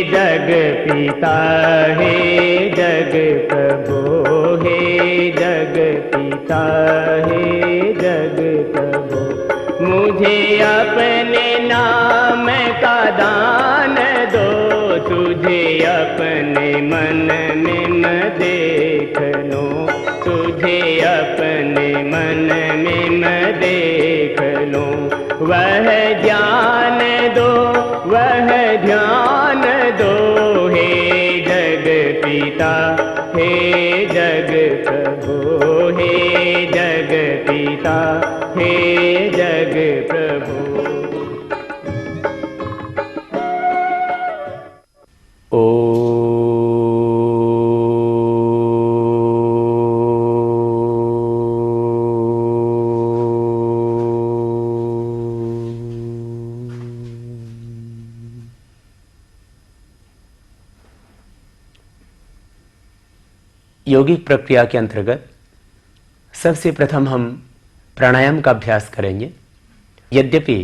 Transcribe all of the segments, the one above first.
जग पिता हे जग प्रभु हे जग पिता हे जग प्रभु मुझे अपने नाम का दान दो तुझे अपने मन में मैं देख लूं तुझे अपने मन में मैं देख लूं वह ज्ञान दो वह ध्यान दो हे जग पिता हे जग प्रभु हे जग पिता हे जग प्रभु। यौगिक प्रक्रिया के अंतर्गत सबसे प्रथम हम प्राणायाम का अभ्यास करेंगे। यद्यपि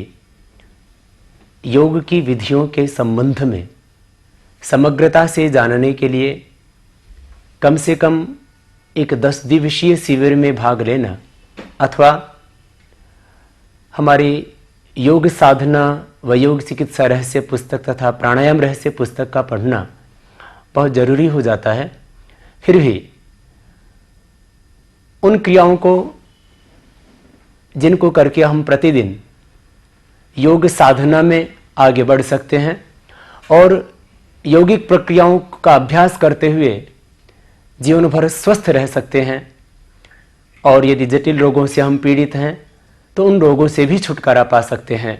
योग की विधियों के संबंध में समग्रता से जानने के लिए कम से कम एक 10 दिवसीय शिविर में भाग लेना अथवा हमारी योग साधना व योग चिकित्सा रहस्य पुस्तक तथा प्राणायाम रहस्य पुस्तक का पढ़ना बहुत जरूरी हो जाता है, फिर भी उन क्रियाओं को जिनको करके हम प्रतिदिन योग साधना में आगे बढ़ सकते हैं और यौगिक प्रक्रियाओं का अभ्यास करते हुए जीवन भर स्वस्थ रह सकते हैं और यदि जटिल रोगों से हम पीड़ित हैं तो उन रोगों से भी छुटकारा पा सकते हैं।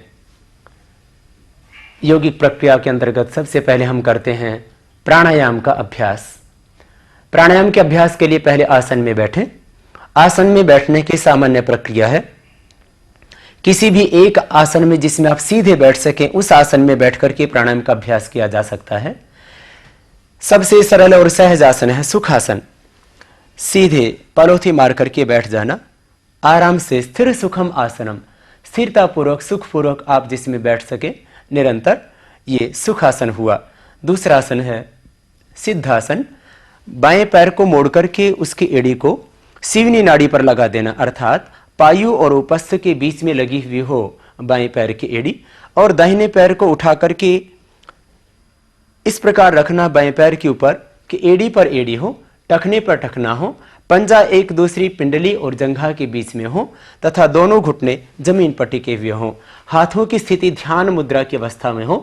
यौगिक प्रक्रिया के अंतर्गत सबसे पहले हम करते हैं प्राणायाम का अभ्यास। प्राणायाम के अभ्यास के लिए पहले आसन में बैठें। आसन में बैठने की सामान्य प्रक्रिया है किसी भी एक आसन में जिसमें आप सीधे बैठ सकें उस आसन में बैठ करके प्राणायाम का अभ्यास किया जा सकता है। सबसे सरल और सहज आसन है सुखासन। सीधे पलोथी मार करके बैठ जाना, आराम से स्थिर सुखम आसनम, स्थिरतापूर्वक सुखपूर्वक आप जिसमें बैठ सके निरंतर, ये सुखासन हुआ। दूसरा आसन है सिद्धासन। बाएं पैर को मोड़ करके उसकी एड़ी को सीवनी नाड़ी पर लगा देना, अर्थात पायु और उपस्थ के बीच में लगी हुई हो बाएं पैर की एड़ी, और दाहिने पैर को उठा करके इस प्रकार रखना बाएं पैर के ऊपर कि एड़ी पर एड़ी हो, टखने पर टखना हो, पंजा एक दूसरी पिंडली और जंघा के बीच में हो तथा दोनों घुटने जमीन पर टिके हुए हों। हाथों की स्थिति ध्यान मुद्रा की अवस्था में हो।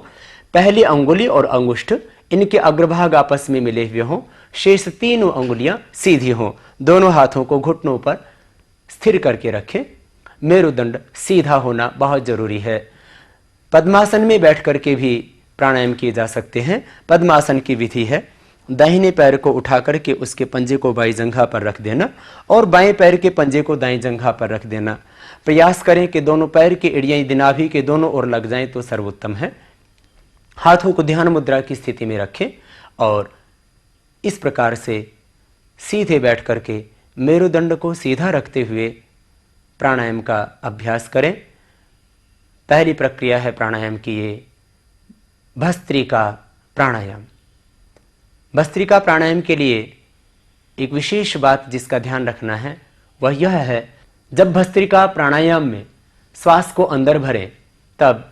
पहली अंगुली और अंगुष्ठ इनके अग्रभाग आपस में मिले हुए हों। शेष तीनों अंगुलियां सीधी हों। दोनों हाथों को घुटनों पर स्थिर करके रखें। मेरुदंड सीधा होना बहुत जरूरी है। पद्मासन में बैठ करके भी प्राणायाम किए जा सकते हैं। पद्मासन की विधि है दाहिने पैर को उठा करके उसके पंजे को बाईं जंघा पर रख देना और बाएं पैर के पंजे को दाईं जंघा पर रख देना। प्रयास करें कि दोनों पैर की एड़ियां नाभि के दोनों ओर लग जाएं तो सर्वोत्तम है। हाथों को ध्यान मुद्रा की स्थिति में रखें और इस प्रकार से सीधे बैठ करके मेरुदंड को सीधा रखते हुए प्राणायाम का अभ्यास करें। पहली प्रक्रिया है प्राणायाम की ये भस्त्रिका प्राणायाम। भस्त्रिका प्राणायाम के लिए एक विशेष बात जिसका ध्यान रखना है वह यह है, जब भस्त्रिका प्राणायाम में श्वास को अंदर भरें तब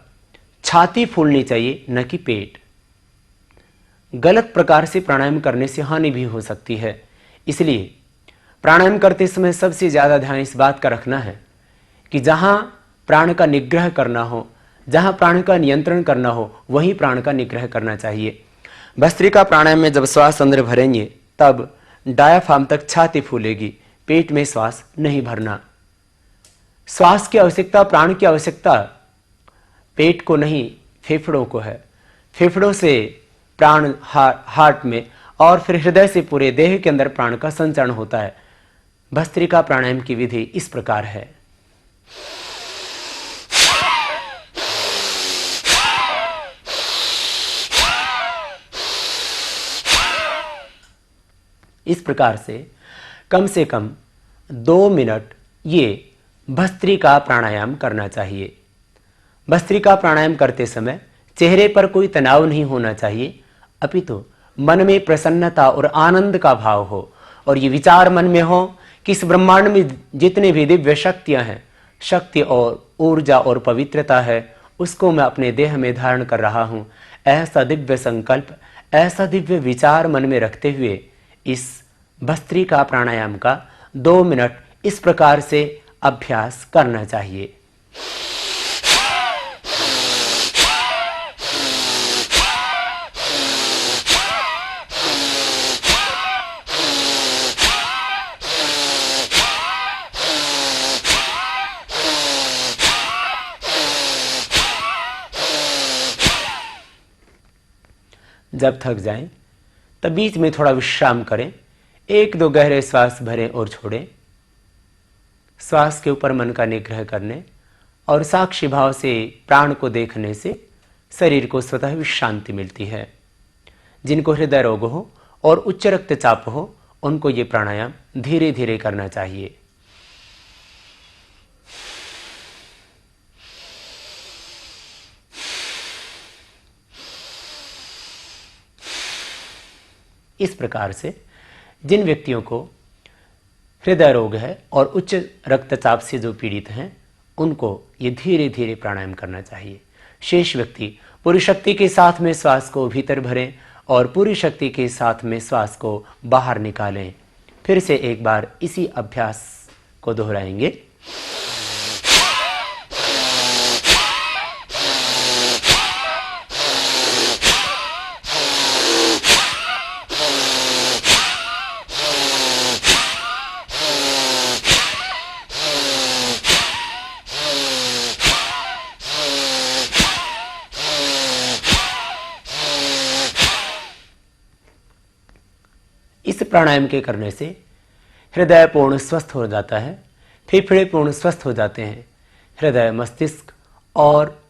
छाती फूलनी चाहिए, न कि पेट। गलत प्रकार से प्राणायाम करने से हानि भी हो सकती है। इसलिए प्राणायाम करते समय सबसे ज्यादा ध्यान इस बात का रखना है कि जहां प्राण का निग्रह करना हो, जहां प्राण का नियंत्रण करना हो, वहीं प्राण का निग्रह करना चाहिए। भस्त्रिका प्राणायाम में जब श्वास अंदर भरेंगे तब डायाफ्राम तक छाती फूलेगी, पेट में श्वास नहीं भरना। श्वास की आवश्यकता, प्राण की आवश्यकता पेट को नहीं फेफड़ों को है। फेफड़ों से प्राण हार्ट में और फिर हृदय से पूरे देह के अंदर प्राण का संचरण होता है। भस्त्रिका प्राणायाम की विधि इस प्रकार है। इस प्रकार से कम 2 मिनट ये भस्त्रिका प्राणायाम करना चाहिए। भस्त्रिका प्राणायाम करते समय चेहरे पर कोई तनाव नहीं होना चाहिए, अपितु मन में प्रसन्नता और आनंद का भाव हो, और ये विचार मन में हो कि इस ब्रह्मांड में जितने भी दिव्य शक्तियां हैं, शक्ति और ऊर्जा और पवित्रता है, उसको मैं अपने देह में धारण कर रहा हूं। ऐसा दिव्य संकल्प, ऐसा दिव्य विचार मन में रखते हुए इस भस्त्रिका प्राणायाम का 2 मिनट इस प्रकार से अभ्यास करना चाहिए। जब थक जाएं तब बीच में थोड़ा विश्राम करें, 1-2 गहरे श्वास भरें और छोड़ें। श्वास के ऊपर मन का निग्रह करने और साक्षी भाव से प्राण को देखने से शरीर को स्वतः विश्रांति मिलती है। जिनको हृदय रोग हो और उच्च रक्तचाप हो, उनको ये प्राणायाम धीरे धीरे करना चाहिए। इस प्रकार से जिन व्यक्तियों को हृदय रोग है और उच्च रक्तचाप से जो पीड़ित हैं, उनको ये धीरे धीरे प्राणायाम करना चाहिए। शेष व्यक्ति पूरी शक्ति के साथ में श्वास को भीतर भरें और पूरी शक्ति के साथ में श्वास को बाहर निकालें। फिर से एक बार इसी अभ्यास को दोहराएंगे। इस प्राणायाम के करने से हृदय पूर्ण स्वस्थ हो जाता है, फेफड़े पूर्ण स्वस्थ हो जाते हैं। हृदय, मस्तिष्क और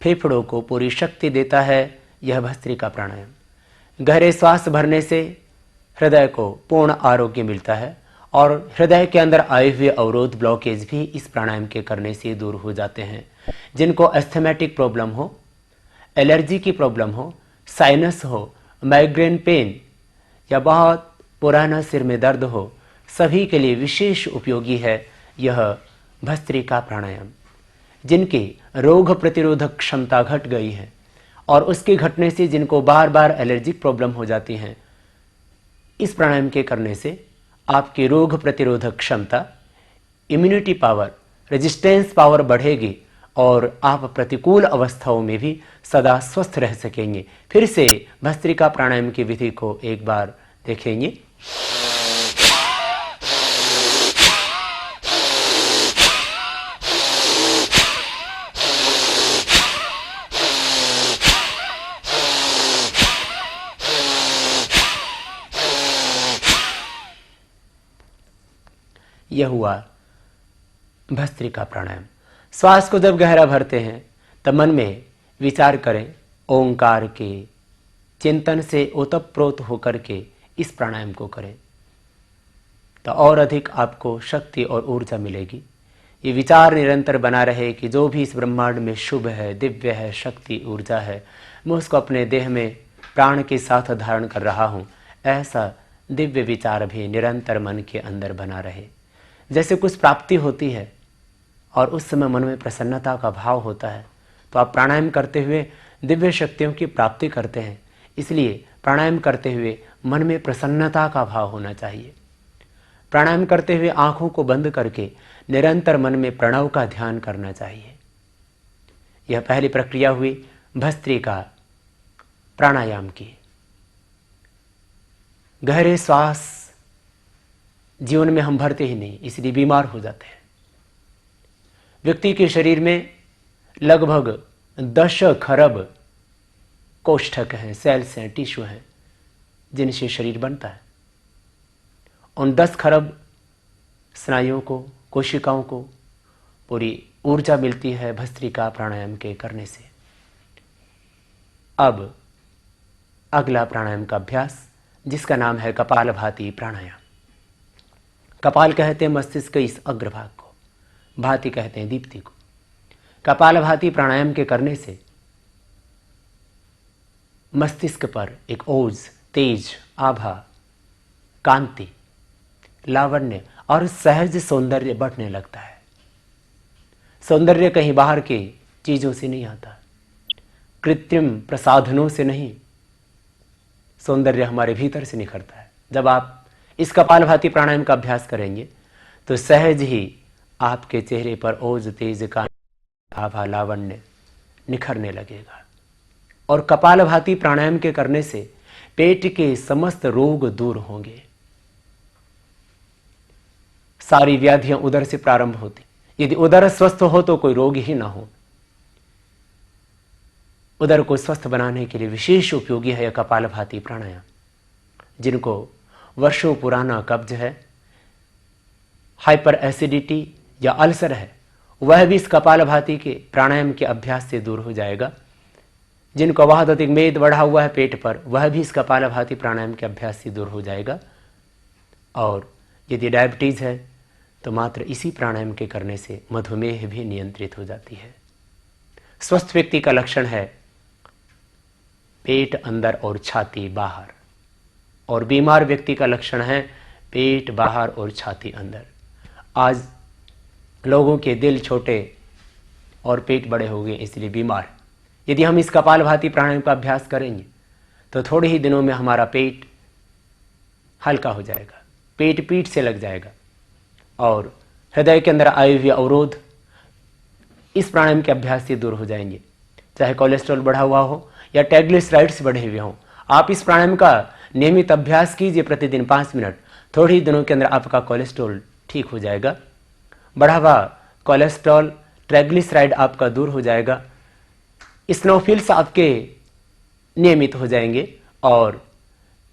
फेफड़ों को पूरी शक्ति देता है यह भस्त्रिका प्राणायाम। गहरे श्वास भरने से हृदय को पूर्ण आरोग्य मिलता है और हृदय के अंदर आए हुए अवरोध, ब्लॉकेज भी इस प्राणायाम के करने से दूर हो जाते हैं। जिनको एस्थमेटिक प्रॉब्लम हो, एलर्जी की प्रॉब्लम हो, साइनस हो, माइग्रेन पेन या बहुत पुराना सिर में दर्द हो, सभी के लिए विशेष उपयोगी है यह भस्त्रिका प्राणायाम। जिनकी रोग प्रतिरोधक क्षमता घट गई है और उसके घटने से जिनको बार बार एलर्जिक प्रॉब्लम हो जाती हैं, इस प्राणायाम के करने से आपकी रोग प्रतिरोधक क्षमता, इम्यूनिटी पावर, रेजिस्टेंस पावर बढ़ेगी और आप प्रतिकूल अवस्थाओं में भी सदा स्वस्थ रह सकेंगे। फिर से भस्त्रिका प्राणायाम की विधि को एक बार देखेंगे। यह हुआ भस्त्रिका प्राणायाम। श्वास को जब गहरा भरते हैं तब मन में विचार करें, ओंकार के चिंतन से ओतप्रोत होकर के इस प्राणायाम को करें तो और अधिक आपको शक्ति और ऊर्जा मिलेगी। ये विचार निरंतर बना रहे कि जो भी इस ब्रह्मांड में शुभ है, दिव्य है, शक्ति, ऊर्जा है, मैं उसको अपने देह में प्राण के साथ धारण कर रहा हूँ। ऐसा दिव्य विचार भी निरंतर मन के अंदर बना रहे। जैसे कुछ प्राप्ति होती है और उस समय मन में प्रसन्नता का भाव होता है, तो आप प्राणायाम करते हुए दिव्य शक्तियों की प्राप्ति करते हैं। इसलिए प्राणायाम करते हुए मन में प्रसन्नता का भाव होना चाहिए। प्राणायाम करते हुए आंखों को बंद करके निरंतर मन में प्रणव का ध्यान करना चाहिए। यह पहली प्रक्रिया हुई भस्त्रिका प्राणायाम की। गहरे श्वास जीवन में हम भरते ही नहीं, इसलिए बीमार हो जाते हैं। व्यक्ति के शरीर में लगभग 10 खरब कोष्ठक हैं, सेल्स हैं, टिश्यू हैं, जिनसे शरीर बनता है। उन 10 खरब स्नायुओं को, कोशिकाओं को पूरी ऊर्जा मिलती है भस्त्रिका प्राणायाम के करने से। अब अगला प्राणायाम का अभ्यास, जिसका नाम है कपालभाति प्राणायाम। कपाल कहते हैं मस्तिष्क के इस अग्रभाग को, भाति कहते हैं दीप्ति को। कपालभाति प्राणायाम के करने से मस्तिष्क पर एक ओज, तेज, आभा, कांति, लावण्य और सहज सौंदर्य बढ़ने लगता है। सौंदर्य कहीं बाहर के चीजों से नहीं आता, कृत्रिम प्रसाधनों से नहीं, सौंदर्य हमारे भीतर से निखरता है। जब आप इस कपालभाति प्राणायाम का अभ्यास करेंगे तो सहज ही आपके चेहरे पर ओज, तेज, कांति, आभा, लावण्य निखरने लगेगा। और कपालभाति प्राणायाम के करने से पेट के समस्त रोग दूर होंगे। सारी व्याधियां उदर से प्रारंभ होती। यदि उदर स्वस्थ हो तो कोई रोग ही ना हो। उदर को स्वस्थ बनाने के लिए विशेष उपयोगी है यह कपालभाति प्राणायाम। जिनको वर्षों पुराना कब्ज है, हाइपर एसिडिटी या अल्सर है, वह भी इस कपालभाति के प्राणायाम के अभ्यास से दूर हो जाएगा। जिनको बहुत अधिक मेद बढ़ा हुआ है पेट पर, वह भी इस कपालभाति प्राणायाम के अभ्यास से दूर हो जाएगा। और यदि डायबिटीज है तो मात्र इसी प्राणायाम के करने से मधुमेह भी नियंत्रित हो जाती है। स्वस्थ व्यक्ति का लक्षण है पेट अंदर और छाती बाहर, और बीमार व्यक्ति का लक्षण है पेट बाहर और छाती अंदर। आज लोगों के दिल छोटे और पेट बड़े हो गए, इसलिए बीमार। यदि हम इस कपालभाति प्राणायाम का अभ्यास करेंगे तो थोड़े ही दिनों में हमारा पेट हल्का हो जाएगा, पेट पीठ से लग जाएगा, और हृदय के अंदर आए हुए अवरोध इस प्राणायाम के अभ्यास से दूर हो जाएंगे। चाहे कोलेस्ट्रॉल बढ़ा हुआ हो या ट्राइग्लिसराइड्स बढ़े हुए हों, आप इस प्राणायाम का नियमित अभ्यास कीजिए प्रतिदिन 5 मिनट। थोड़े ही दिनों के अंदर आपका कोलेस्ट्रॉल ठीक हो जाएगा, बढ़ा हुआ कोलेस्ट्रॉल, ट्राइग्लिसराइड आपका दूर हो जाएगा, स्नोफिल्स आपके नियमित हो जाएंगे, और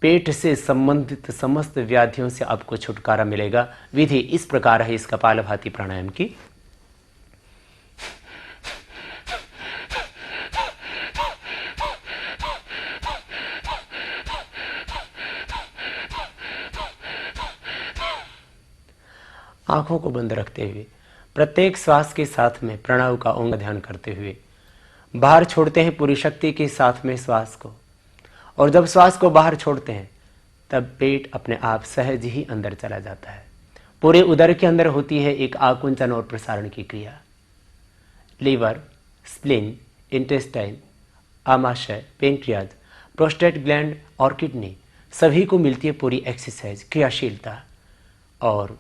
पेट से संबंधित समस्त व्याधियों से आपको छुटकारा मिलेगा। विधि इस प्रकार है इस कपालभाति प्राणायाम की। आंखों को बंद रखते हुए प्रत्येक श्वास के साथ में प्रणव का ओम ध्यान करते हुए बाहर छोड़ते हैं पूरी शक्ति के साथ में श्वास को, और जब श्वास को बाहर छोड़ते हैं तब पेट अपने आप सहज ही अंदर चला जाता है। पूरे उदर के अंदर होती है एक आकुंचन और प्रसारण की क्रिया। लीवर, स्प्लीन, इंटेस्टाइन, आमाशय, पेनक्रियाज, प्रोस्टेट ग्लैंड और किडनी सभी को मिलती है पूरी एक्सरसाइज, क्रियाशीलता, और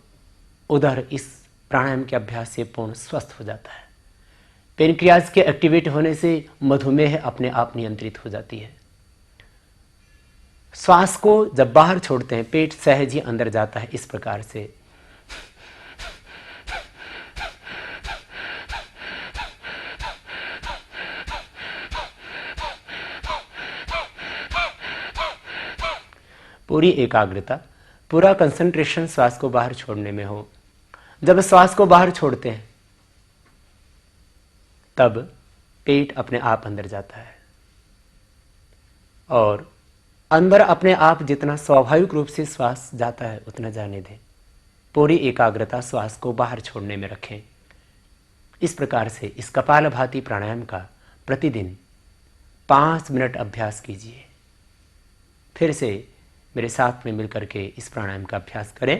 उधर इस प्राणायाम के अभ्यास से पूर्ण स्वस्थ हो जाता है। पेनक्रियाज के एक्टिवेट होने से मधुमेह अपने आप नियंत्रित हो जाती है। श्वास को जब बाहर छोड़ते हैं पेट सहज ही अंदर जाता है। इस प्रकार से पूरी एकाग्रता, पूरा कंसंट्रेशन श्वास को बाहर छोड़ने में हो। जब श्वास को बाहर छोड़ते हैं तब पेट अपने आप अंदर जाता है, और अंदर अपने आप जितना स्वाभाविक रूप से श्वास जाता है उतना जाने दें। पूरी एकाग्रता श्वास को बाहर छोड़ने में रखें। इस प्रकार से इस कपालभाति प्राणायाम का प्रतिदिन 5 मिनट अभ्यास कीजिए। फिर से मेरे साथ में मिलकर के इस प्राणायाम का अभ्यास करें।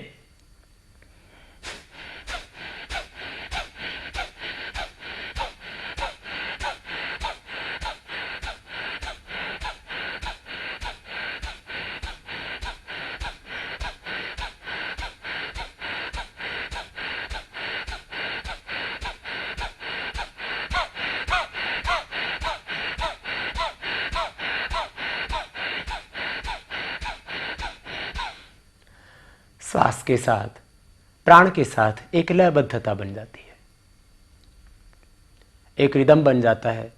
श्वास के साथ, प्राण के साथ एक लयबद्धता बन जाती है, एक रिदम बन जाता है,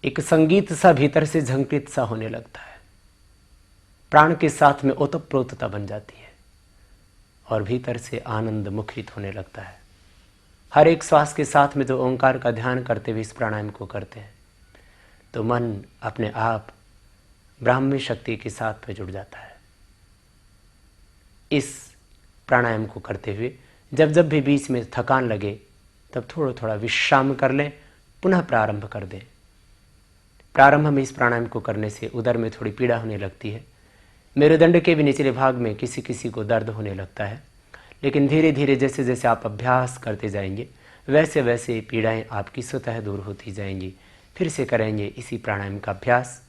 एक संगीत सा भीतर से झंकृत सा होने लगता है। प्राण के साथ में ओतप्रोतता बन जाती है और भीतर से आनंद मुखरित होने लगता है। हर एक श्वास के साथ में जो ओंकार का ध्यान करते हुए इस प्राणायाम को करते हैं तो मन अपने आप ब्राह्मी शक्ति के साथ में जुड़ जाता है। इस प्राणायाम को करते हुए जब जब भी बीच में थकान लगे तब थोड़ा थोड़ा विश्राम कर लें, पुनः प्रारंभ कर दें। प्रारंभ में इस प्राणायाम को करने से उदर में थोड़ी पीड़ा होने लगती है, मेरुदंड के भी निचले भाग में किसी किसी को दर्द होने लगता है, लेकिन धीरे धीरे जैसे जैसे आप अभ्यास करते जाएंगे वैसे वैसे पीड़ाएं आपकी स्वतः दूर होती जाएंगी। फिर से करेंगे इसी प्राणायाम का अभ्यास।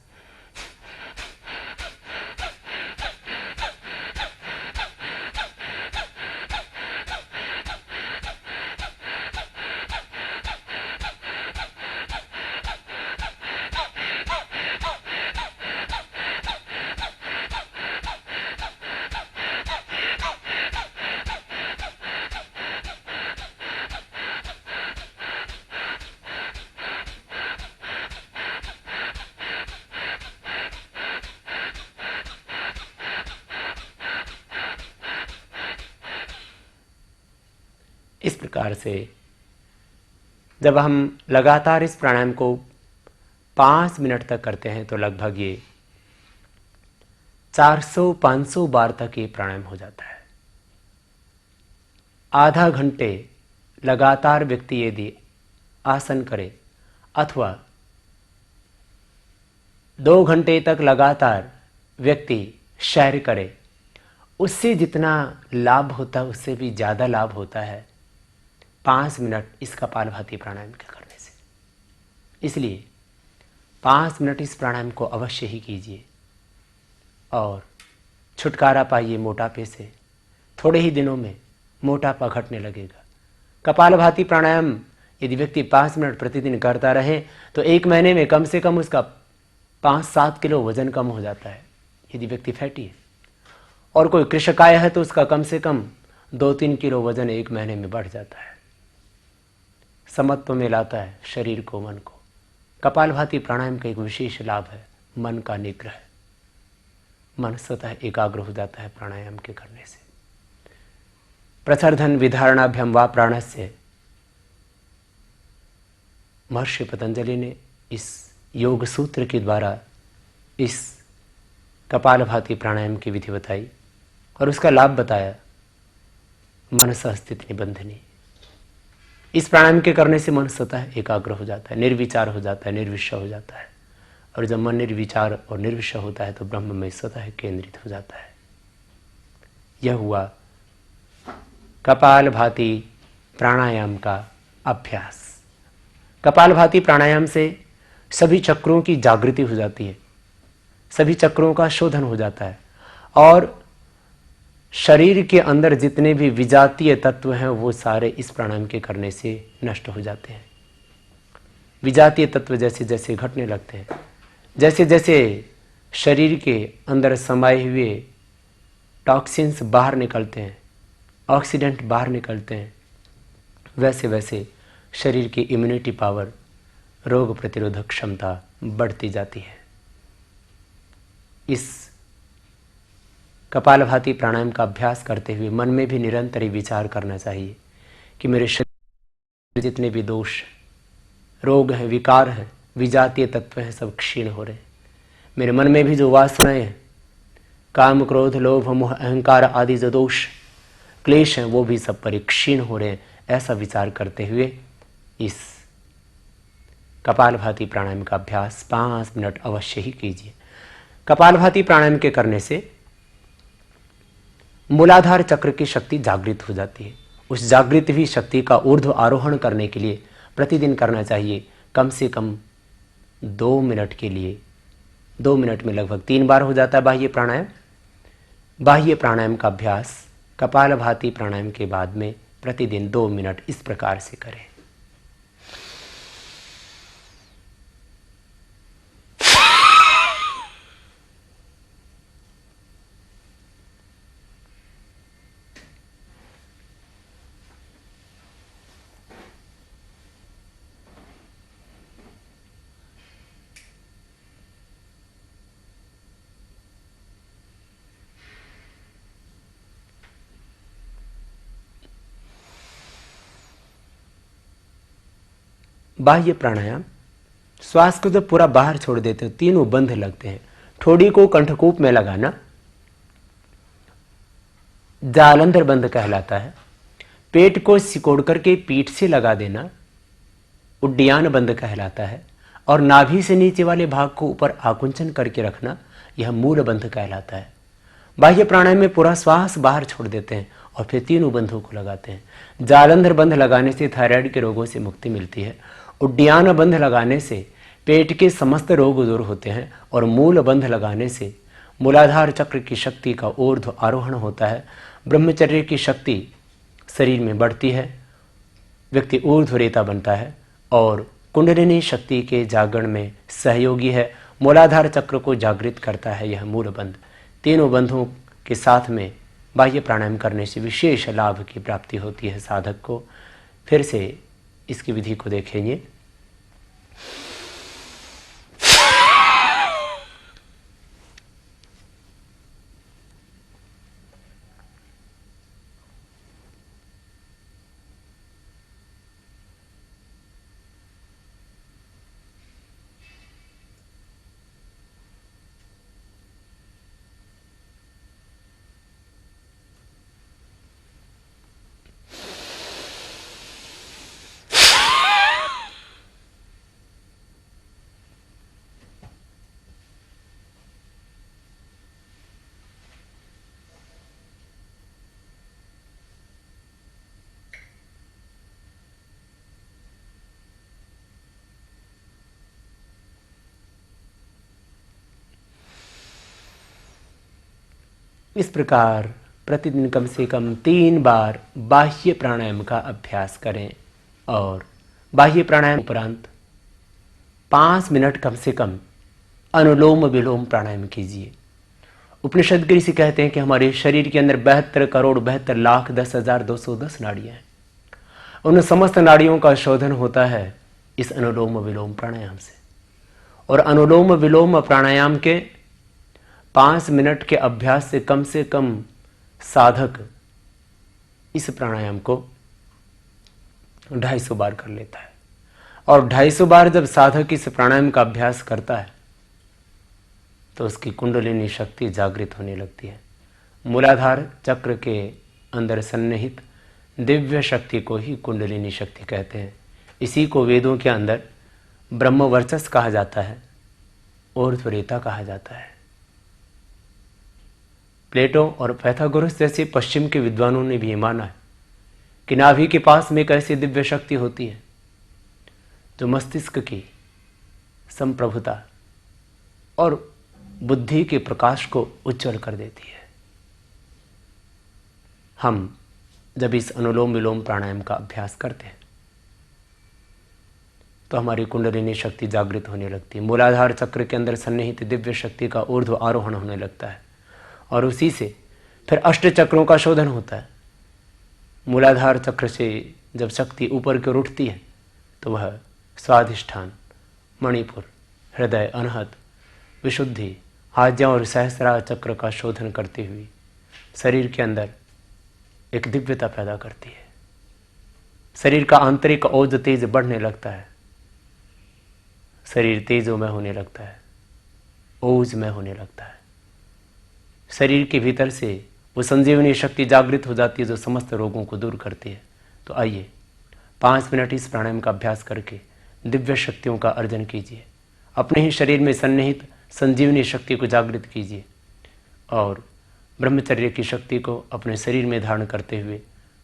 इस प्रकार से जब हम लगातार इस प्राणायाम को 5 मिनट तक करते हैं तो लगभग ये 400-500 बार तक ये प्राणायाम हो जाता है। आधा घंटे लगातार व्यक्ति यदि आसन करे अथवा 2 घंटे तक लगातार व्यक्ति सैर करे, उससे जितना लाभ होता है उससे भी ज़्यादा लाभ होता है 5 मिनट इस कपालभाति प्राणायाम के करने से। इसलिए 5 मिनट इस प्राणायाम को अवश्य ही कीजिए और छुटकारा पाइए मोटापे से। थोड़े ही दिनों में मोटापा घटने लगेगा। कपालभाति प्राणायाम यदि व्यक्ति 5 मिनट प्रतिदिन करता रहे तो 1 महीने में कम से कम उसका 5-7 किलो वजन कम हो जाता है यदि व्यक्ति फैटी है, और कोई कृशकाय है तो उसका कम से कम 2-3 किलो वजन 1 महीने में बढ़ जाता है। समत्व में लाता है शरीर को, मन को। कपालभाति प्राणायाम का एक विशेष लाभ है मन का निग्रह। मन स्वतः एकाग्र हो जाता है प्राणायाम के करने से। प्रचर्धन विधारणाभ्यम वा प्राणस्य, महर्षि पतंजलि ने इस योग सूत्र के द्वारा इस कपालभाति प्राणायाम की विधि बताई और उसका लाभ बताया। मनसः स्थित निबंधनी, इस प्राणायाम के करने से मन स्वतः एकाग्र हो जाता है, निर्विचार हो जाता है, निर्विषय हो जाता है। और जब मन निर्विचार और निर्विषय होता है तो ब्रह्म में स्वतः केंद्रित हो जाता है। यह हुआ कपालभाति प्राणायाम का अभ्यास। कपालभाति प्राणायाम से सभी चक्रों की जागृति हो जाती है, सभी चक्रों का शोधन हो जाता है और शरीर के अंदर जितने भी विजातीय तत्व हैं वो सारे इस प्राणायाम के करने से नष्ट हो जाते हैं। विजातीय तत्व जैसे जैसे घटने लगते हैं, जैसे जैसे शरीर के अंदर समाये हुए टॉक्सिन्स बाहर निकलते हैं, ऑक्सीडेंट बाहर निकलते हैं, वैसे वैसे शरीर की इम्यूनिटी पावर, रोग प्रतिरोधक क्षमता बढ़ती जाती है। इस कपालभाति प्राणायाम का अभ्यास करते हुए मन में भी निरंतर ही विचार करना चाहिए कि मेरे शरीर जितने भी दोष, रोग हैं, विकार हैं, विजातीय तत्व हैं, सब क्षीण हो रहे हैं। मेरे मन में भी जो वासनाएं हैं, काम, क्रोध, लोभ, मोह, अहंकार आदि जो दोष, क्लेश हैं, वो भी सब परिक्षीण हो रहे हैं। ऐसा विचार करते हुए इस कपालभाति प्राणायाम का अभ्यास 5 मिनट अवश्य ही कीजिए। कपालभाति प्राणायाम के करने से मूलाधार चक्र की शक्ति जागृत हो जाती है। उस जागृत हुई शक्ति का ऊर्ध्व आरोहण करने के लिए प्रतिदिन करना चाहिए कम से कम 2 मिनट के लिए। 2 मिनट में लगभग 3 बार हो जाता है बाह्य प्राणायाम। बाह्य प्राणायाम का अभ्यास कपालभाति प्राणायाम के बाद में प्रतिदिन 2 मिनट इस प्रकार से करें। बाह्य प्राणायाम, श्वास को जब पूरा बाहर छोड़ देते हो, तीनों बंध लगते हैं। ठोड़ी को कंठकूप में लगाना जालंधर बंध कहलाता है। पेट को सिकोड़ करके पीठ से लगा देना उड्डयन बंध कहलाता है। और नाभि से नीचे वाले भाग को ऊपर आकुंचन करके रखना, यह मूल बंध कहलाता है। बाह्य प्राणायाम में पूरा श्वास बाहर छोड़ देते हैं और फिर तीनों बंधों को लगाते हैं। जालंधर बंध लगाने से थायराइड के रोगों से मुक्ति मिलती है। उड्डयन बंध लगाने से पेट के समस्त रोग दूर होते हैं और मूल बंध लगाने से मूलाधार चक्र की शक्ति का ऊर्ध्व आरोहण होता है। ब्रह्मचर्य की शक्ति शरीर में बढ़ती है, व्यक्ति ऊर्ध्व रेता बनता है और कुंडलिनी शक्ति के जागरण में सहयोगी है। मूलाधार चक्र को जागृत करता है यह मूल बंध। तीनों बंधों के साथ में बाह्य प्राणायाम करने से विशेष लाभ की प्राप्ति होती है साधक को। फिर से इसकी विधि को देखेंगे। इस प्रकार प्रतिदिन कम से कम 3 बार बाह्य प्राणायाम का अभ्यास करें और बाह्य प्राणायाम उपरांत 5 मिनट कम से कम अनुलोम विलोम प्राणायाम कीजिए। उपनिषद गिरी से कहते हैं कि हमारे शरीर के अंदर 72,72,10,10,210 नाड़ियां हैं। उन समस्त नाड़ियों का शोधन होता है इस अनुलोम विलोम प्राणायाम से। और अनुलोम विलोम प्राणायाम के 5 मिनट के अभ्यास से कम साधक इस प्राणायाम को 250 बार कर लेता है। और 250 बार जब साधक इस प्राणायाम का अभ्यास करता है तो उसकी कुंडलिनी शक्ति जागृत होने लगती है। मूलाधार चक्र के अंदर सन्निहित दिव्य शक्ति को ही कुंडलिनी शक्ति कहते हैं। इसी को वेदों के अंदर ब्रह्म वर्चस्व कहा जाता है, ऊर्ध्वरेता कहा जाता है। प्लेटो और पैथागोरस जैसे पश्चिम के विद्वानों ने भी ये माना है कि नाभि के पास में एक ऐसी दिव्य शक्ति होती है जो मस्तिष्क की संप्रभुता और बुद्धि के प्रकाश को उज्जवल कर देती है। हम जब इस अनुलोम विलोम प्राणायाम का अभ्यास करते हैं तो हमारी कुंडलिनी शक्ति जागृत होने लगती है। मूलाधार चक्र के अंदर सन्निहित दिव्य शक्ति का ऊर्ध्व आरोहण होने लगता है और उसी से फिर अष्ट चक्रों का शोधन होता है। मूलाधार चक्र से जब शक्ति ऊपर की ओर उठती है तो वह स्वाधिष्ठान, मणिपुर, हृदय, अनहत, विशुद्धि, आज्ञा और सहस्रार चक्र का शोधन करती हुई शरीर के अंदर एक दिव्यता पैदा करती है। शरीर का आंतरिक ओज तेज बढ़ने लगता है, शरीर तेजोमय होने लगता है, ओजमय होने लगता है। शरीर के भीतर से वो संजीवनी शक्ति जागृत हो जाती है जो समस्त रोगों को दूर करती है। तो आइए 5 मिनट इस प्राणायाम का अभ्यास करके दिव्य शक्तियों का अर्जन कीजिए। अपने ही शरीर में सन्निहित संजीवनी शक्ति को जागृत कीजिए और ब्रह्मचर्य की शक्ति को अपने शरीर में धारण करते हुए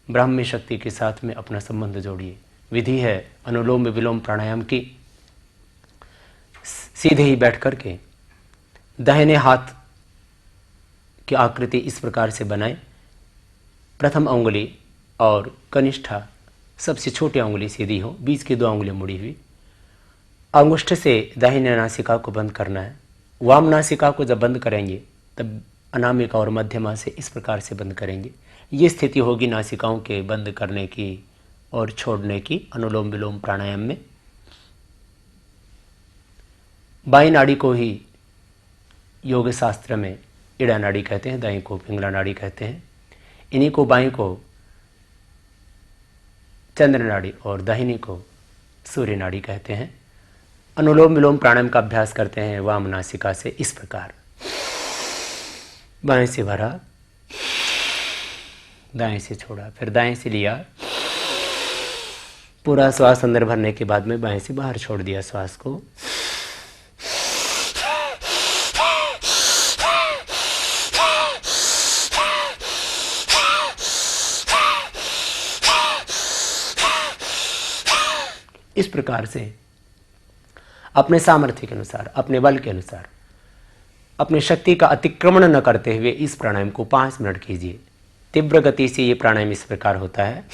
ब्राह्मी शक्ति के साथ में अपना संबंध जोड़िए। विधि है अनुलोम विलोम प्राणायाम की। सीधे ही बैठ करके दाहिने हाथ की आकृति इस प्रकार से बनाएं। प्रथम अंगुली और कनिष्ठा सबसे छोटी अंगुली सीधी हो, बीच की 2 अंगुली मुड़ी हुई। अंगुष्ठ से दाहिने नासिका को बंद करना है। वाम नासिका को जब बंद करेंगे तब अनामिका और मध्यमा से इस प्रकार से बंद करेंगे। ये स्थिति होगी नासिकाओं के बंद करने की और छोड़ने की अनुलोम विलोम प्राणायाम में। बाईं नाड़ी को ही योग शास्त्र में इड़ा नाड़ी कहते हैं, दाईं को पिंगला नाड़ी कहते हैं। इन्हीं को बाईं को चंद्र नाड़ी और दाहिनी को सूर्य नाड़ी कहते हैं। अनुलोम विलोम प्राणायाम का अभ्यास करते हैं वाम नासिका से इस प्रकार। बाएं से भरा, दाएं से छोड़ा, फिर दाएं से लिया, पूरा श्वास अंदर भरने के बाद में बाएं से बाहर छोड़ दिया श्वास को। इस प्रकार से अपने सामर्थ्य के अनुसार, अपने बल के अनुसार, अपनी शक्ति का अतिक्रमण न करते हुए इस प्राणायाम को 5 मिनट कीजिए। तीव्र गति से ये प्राणायाम इस प्रकार होता है।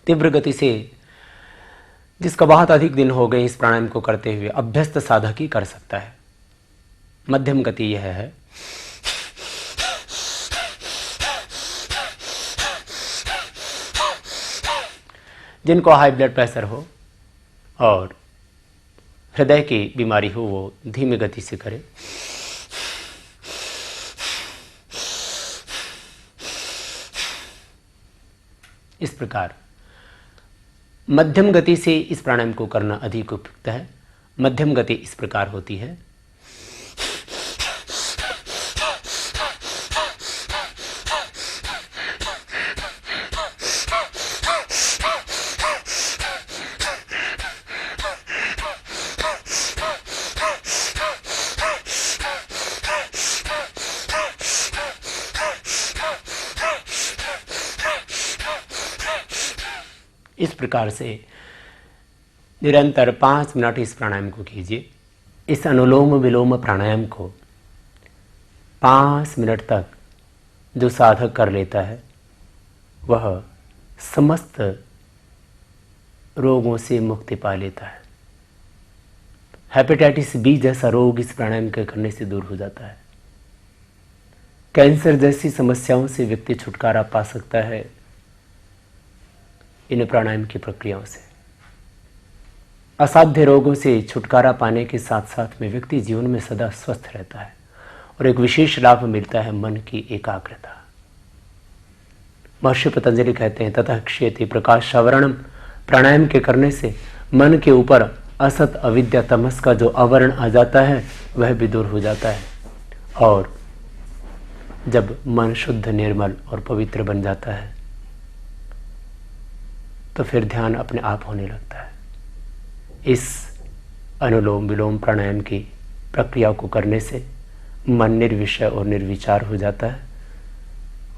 तीव्र गति से जिसका बहुत अधिक दिन हो गए इस प्राणायाम को करते हुए अभ्यस्त साधक ही कर सकता है। मध्यम गति यह है। जिनको हाई ब्लड प्रेशर हो और हृदय की बीमारी हो वो धीमी गति से करें। इस प्रकार मध्यम गति से इस प्राणायाम को करना अधिक उपयुक्त है। मध्यम गति इस प्रकार होती है। इस प्रकार से निरंतर 5 मिनट इस प्राणायाम को कीजिए। इस अनुलोम विलोम प्राणायाम को 5 मिनट तक जो साधक कर लेता है वह समस्त रोगों से मुक्ति पा लेता है। हेपेटाइटिस बी जैसा रोग इस प्राणायाम के करने से दूर हो जाता है। कैंसर जैसी समस्याओं से व्यक्ति छुटकारा पा सकता है इन प्राणायाम की प्रक्रियाओं से। असाध्य रोगों से छुटकारा पाने के साथ साथ में व्यक्ति जीवन में सदा स्वस्थ रहता है और एक विशेष लाभ मिलता है मन की एकाग्रता। महर्षि पतंजलि कहते हैं ततः क्षेति प्रकाशावरणम, प्राणायाम के करने से मन के ऊपर असत अविद्या तमस का जो आवरण आ जाता है वह भी दूर हो जाता है और जब मन शुद्ध निर्मल और पवित्र बन जाता है तो फिर ध्यान अपने आप होने लगता है। इस अनुलोम विलोम प्राणायाम की प्रक्रिया को करने से मन निर्विषय और निर्विचार हो जाता है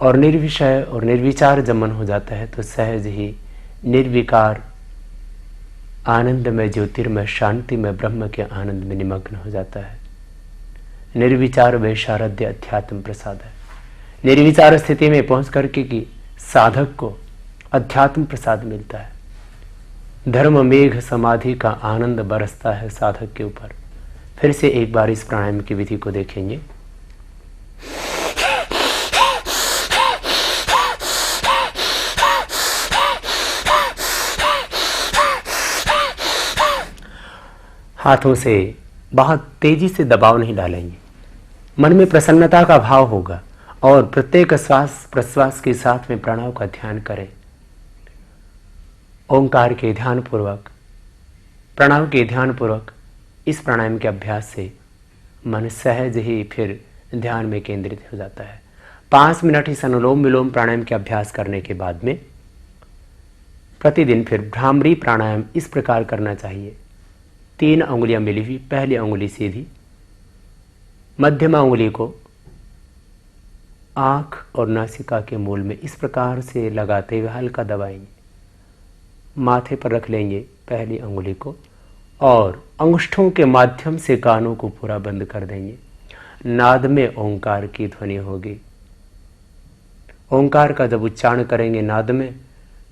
और निर्विषय और निर्विचार जब मन हो जाता है तो सहज ही निर्विकार आनंदमय ज्योतिर्मय शांतिमय ब्रह्म के आनंद में निमग्न हो जाता है। निर्विचार वैशारद्य अध्यात्म प्रसाद है। निर्विचार स्थिति में पहुंच करके कि साधक को अध्यात्म प्रसाद मिलता है। धर्म मेघ समाधि का आनंद बरसता है साधक के ऊपर। फिर से एक बार इस प्राणायाम की विधि को देखेंगे। हाथों से बहुत तेजी से दबाव नहीं डालेंगे। मन में प्रसन्नता का भाव होगा और प्रत्येक श्वास प्रश्वास के साथ में प्रणव का ध्यान करें। ओंकार के ध्यान पूर्वक, प्रणव के ध्यान पूर्वक इस प्राणायाम के अभ्यास से मन सहज ही फिर ध्यान में केंद्रित हो जाता है। 5 मिनट इस अनुलोम विलोम प्राणायाम के अभ्यास करने के बाद में प्रतिदिन फिर भ्रामरी प्राणायाम इस प्रकार करना चाहिए। 3 अंगुलियां मिली हुई, पहली अंगुली सीधी, मध्यमा अंगुली को आंख और नासिका के मूल में इस प्रकार से लगाते हुए हल्का दबाएंगे। माथे पर रख लेंगे पहली अंगुली को और अंगुष्ठों के माध्यम से कानों को पूरा बंद कर देंगे। नाद में ओंकार की ध्वनि होगी। ओंकार का जब उच्चारण करेंगे नाद में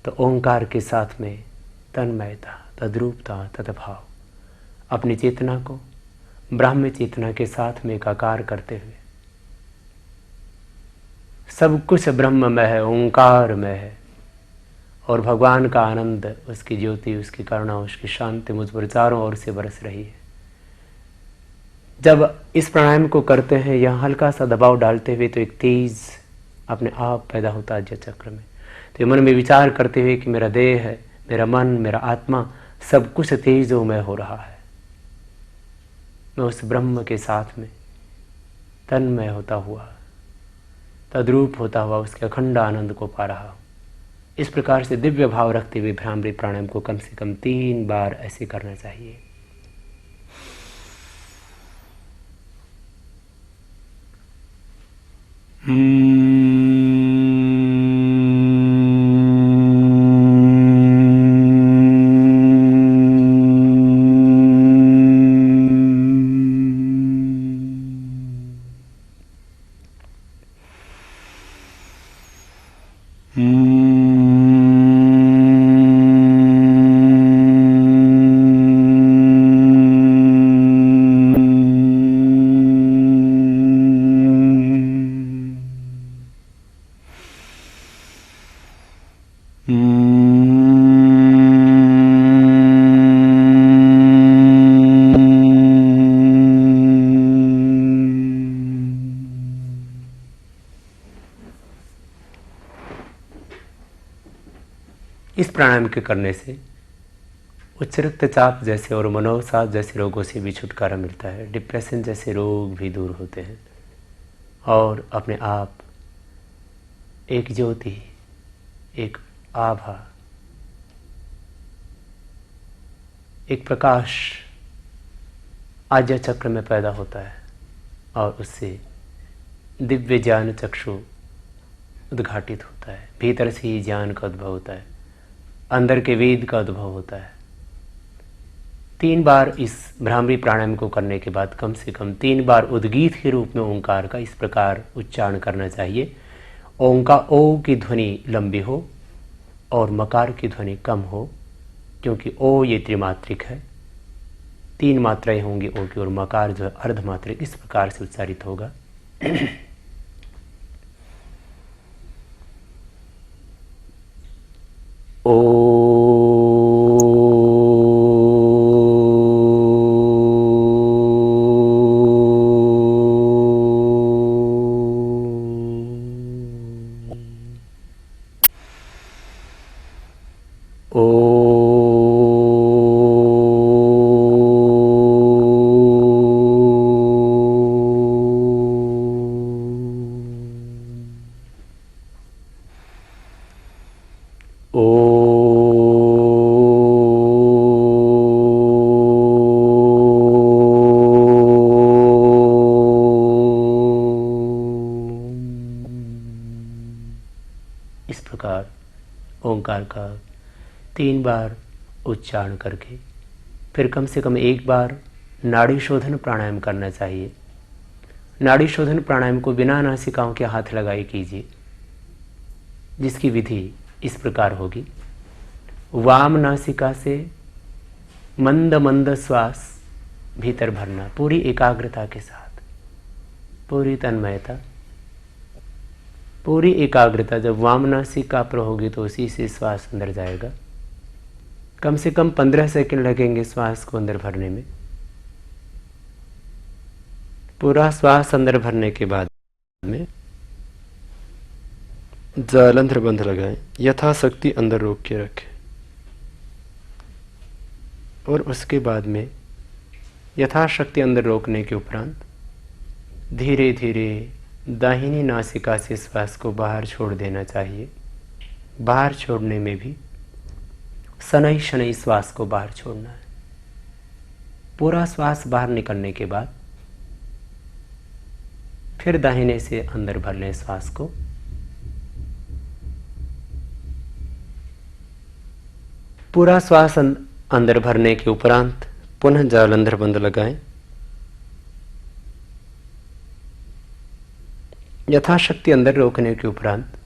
तो ओंकार के साथ में तन्मयता, तद्रूपता, तद्भाव, अपनी चेतना को ब्राह्म चेतना के साथ में एकाकार करते हुए सब कुछ ब्रह्ममय है, ओंकारमय है और भगवान का आनंद, उसकी ज्योति, उसकी करुणा, उसकी शांति मुझ पर चारों ओर से बरस रही है। जब इस प्राणायाम को करते हैं यहाँ हल्का सा दबाव डालते हुए तो एक तेज अपने आप पैदा होता है चक्र में। तो मन में विचार करते हुए कि मेरा देह है, मेरा मन, मेरा आत्मा सब कुछ तेजोमय हो रहा है। मैं उस ब्रह्म के साथ में तन्मय होता हुआ, तद्रूप होता हुआ उसके अखंड आनंद को पा रहा हूँ। इस प्रकार से दिव्य भाव रखते हुए भ्रामरी प्राणायाम को कम से कम 3 बार ऐसे करना चाहिए। इस प्राणायाम के करने से उच्च रक्तचाप जैसे और मनोवसाद जैसे रोगों से भी छुटकारा मिलता है, डिप्रेशन जैसे रोग भी दूर होते हैं और अपने आप एक ज्योति, एक आभा, एक प्रकाश आज्ञा चक्र में पैदा होता है और उससे दिव्य ज्ञान चक्षु उद्घाटित होता है। भीतर से ही ज्ञान का उद्भव होता है, अंदर के वेद का उद्भव होता है। 3 बार इस भ्रामरी प्राणायाम को करने के बाद कम से कम 3 बार उद्गीत के रूप में ओंकार का इस प्रकार उच्चारण करना चाहिए। ओं का ओ की ध्वनि लंबी हो और मकार की ध्वनि कम हो, क्योंकि ओ ये त्रिमात्रिक है, 3 मात्राएं होंगी ओ की और मकार जो है अर्धमात्रिक, इस प्रकार से उच्चारित होगा। ओ इस प्रकार ओंकार का 3 बार उच्चारण करके फिर कम से कम 1 बार नाड़ी शोधन प्राणायाम करना चाहिए। नाड़ी शोधन प्राणायाम को बिना नासिकाओं के हाथ लगाए कीजिए, जिसकी विधि इस प्रकार होगी। वाम नासिका से मंद मंद श्वास भीतर भरना, पूरी एकाग्रता के साथ, पूरी तन्मयता, पूरी एकाग्रता। जब वाम नासिका पर होगी तो उसी से श्वास अंदर जाएगा। कम से कम 15 सेकंड लगेंगे श्वास को अंदर भरने में। पूरा श्वास अंदर भरने के बाद में जालंधर बंध लगाएं, यथाशक्ति अंदर रोक के रखें और उसके बाद में यथाशक्ति अंदर रोकने के उपरांत धीरे धीरे दाहिनी नासिका से श्वास को बाहर छोड़ देना चाहिए। बाहर छोड़ने में भी शनै शनै श्वास को बाहर छोड़ना है। पूरा श्वास बाहर निकलने के बाद फिर दाहिने से अंदर भर लें श्वास को। पूरा श्वास अंदर भरने के उपरांत पुनः जालंधर बंद लगाएं। यथाशक्ति अंदर रोकने के उपरांत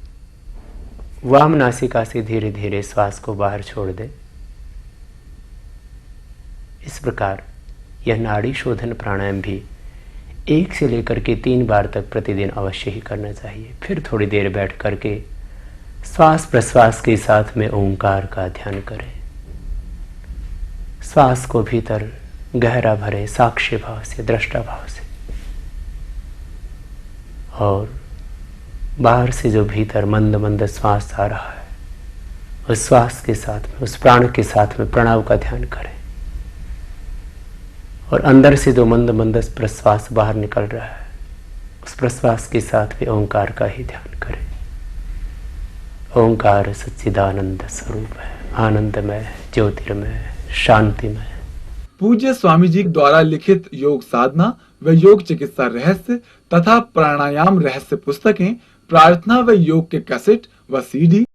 वाम नासिका से धीरे धीरे श्वास को बाहर छोड़ दें। इस प्रकार यह नाड़ी शोधन प्राणायाम भी 1 से लेकर के 3 बार तक प्रतिदिन अवश्य ही करना चाहिए। फिर थोड़ी देर बैठ करके श्वास प्रश्वास के साथ में ओंकार का ध्यान करें। श्वास को भीतर गहरा भरें साक्ष्य भाव से, दृष्टा भाव से, और बाहर से जो भीतर मंद मंद श्वास आ रहा है उस श्वास के साथ में, उस प्राण के साथ में प्रणव का ध्यान करें। और अंदर से जो मंद मंद प्रश्वास बाहर निकल रहा है उस प्रश्वास के साथ भी ओंकार का ही ध्यान करें। ओंकार सच्चिदानंद स्वरूप है, आनंदमय है, ज्योतिर्मय है, शांतिमय। पूज्य स्वामी जी द्वारा लिखित योग साधना व योग चिकित्सा रहस्य तथा प्राणायाम रहस्य पुस्तकें, प्रार्थना व योग के कैसेट व CD